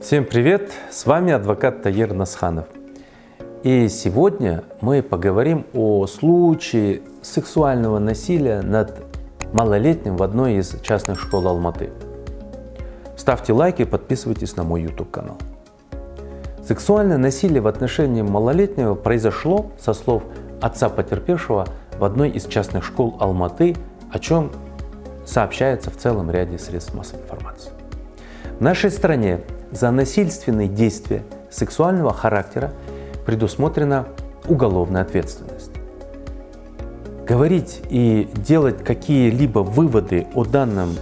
Всем привет! С вами адвокат Таир Насханов. И сегодня мы поговорим о случае сексуального насилия над малолетним в одной из частных школ Алматы. Ставьте лайки и подписывайтесь на мой YouTube канал. Сексуальное насилие в отношении малолетнего произошло, со слов отца потерпевшего, в одной из частных школ Алматы, о чем сообщается в целом ряде средств массовой информации. В нашей стране за насильственные действия сексуального характера предусмотрена уголовная ответственность. Говорить и делать какие-либо выводы о данном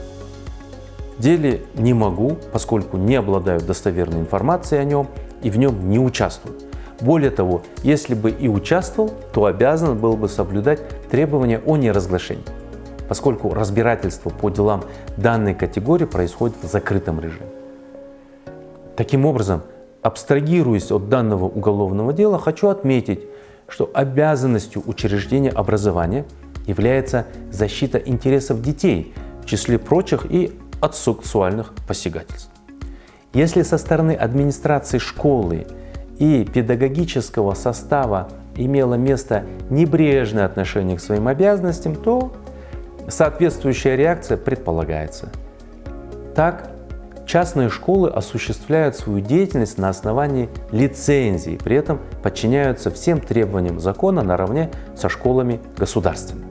деле не могу, поскольку не обладаю достоверной информацией о нем и в нем не участвую. Более того, если бы и участвовал, то обязан был бы соблюдать требования о неразглашении, поскольку разбирательство по делам данной категории происходит в закрытом режиме. Таким образом, абстрагируясь от данного уголовного дела, хочу отметить, что обязанностью учреждения образования является защита интересов детей, в числе прочих и от сексуальных посягательств. Если со стороны администрации школы и педагогического состава имело место небрежное отношение к своим обязанностям, то соответствующая реакция предполагается. Так, частные школы осуществляют свою деятельность на основании лицензии, при этом подчиняются всем требованиям закона наравне со школами государственными.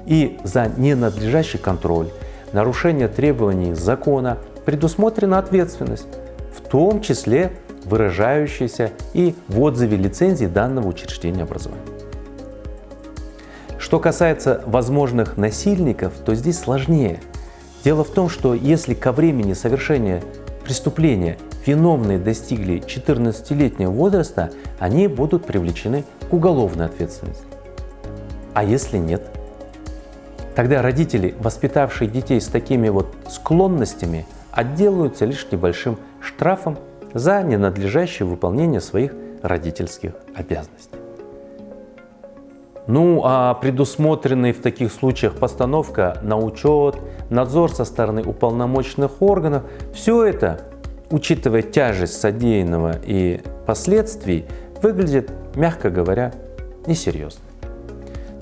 И за ненадлежащий контроль, нарушение требований закона предусмотрена ответственность, в том числе выражающаяся и в отзыве лицензии данного учреждения образования. Что касается возможных насильников, то здесь сложнее. Дело в том, что если ко времени совершения преступления виновные достигли 14-летнего возраста, они будут привлечены к уголовной ответственности. А если нет? Тогда родители, воспитавшие детей с такими вот склонностями, отделаются лишь небольшим штрафом за ненадлежащее выполнение своих родительских обязанностей. Ну а предусмотренные в таких случаях постановка на учет, надзор со стороны уполномоченных органов, все это, учитывая тяжесть содеянного и последствий, выглядит, мягко говоря, несерьезно.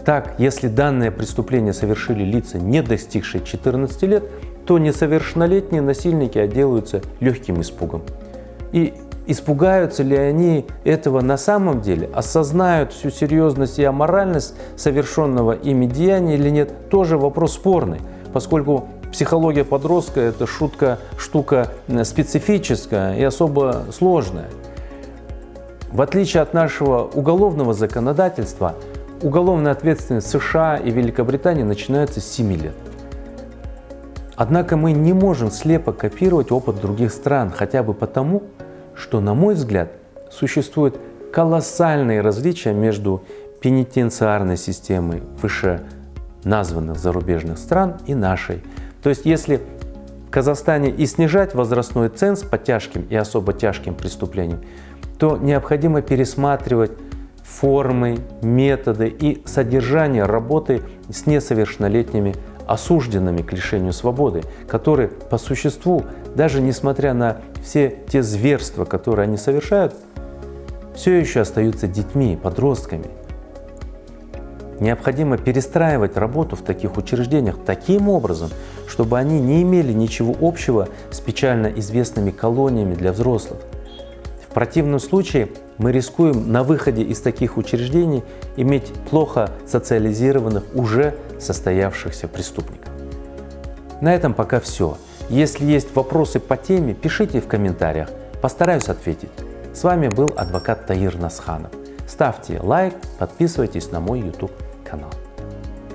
Так, если данное преступление совершили лица, не достигшие 14 лет, то несовершеннолетние насильники отделаются легким испугом. И испугаются ли они этого на самом деле, осознают всю серьезность и аморальность совершенного ими деяния или нет, тоже вопрос спорный, поскольку психология подростка – это штука специфическая и особо сложная. В отличие от нашего уголовного законодательства, уголовная ответственность в США и Великобритании начинается с 7 лет. Однако мы не можем слепо копировать опыт других стран, хотя бы потому, что, на мой взгляд, существуют колоссальные различия между пенитенциарной системой вышеназванных зарубежных стран и нашей. То есть, если в Казахстане и снижать возрастной ценз по тяжким и особо тяжким преступлениям, то необходимо пересматривать формы, методы и содержание работы с несовершеннолетними осужденными к лишению свободы, которые по существу, даже несмотря на все те зверства, которые они совершают, все еще остаются детьми, подростками. Необходимо перестраивать работу в таких учреждениях таким образом, чтобы они не имели ничего общего с печально известными колониями для взрослых. В противном случае мы рискуем на выходе из таких учреждений иметь плохо социализированных, уже состоявшихся преступников. На этом пока все. Если есть вопросы по теме, пишите в комментариях, постараюсь ответить. С вами был адвокат Таир Насханов. Ставьте лайк, подписывайтесь на мой YouTube канал.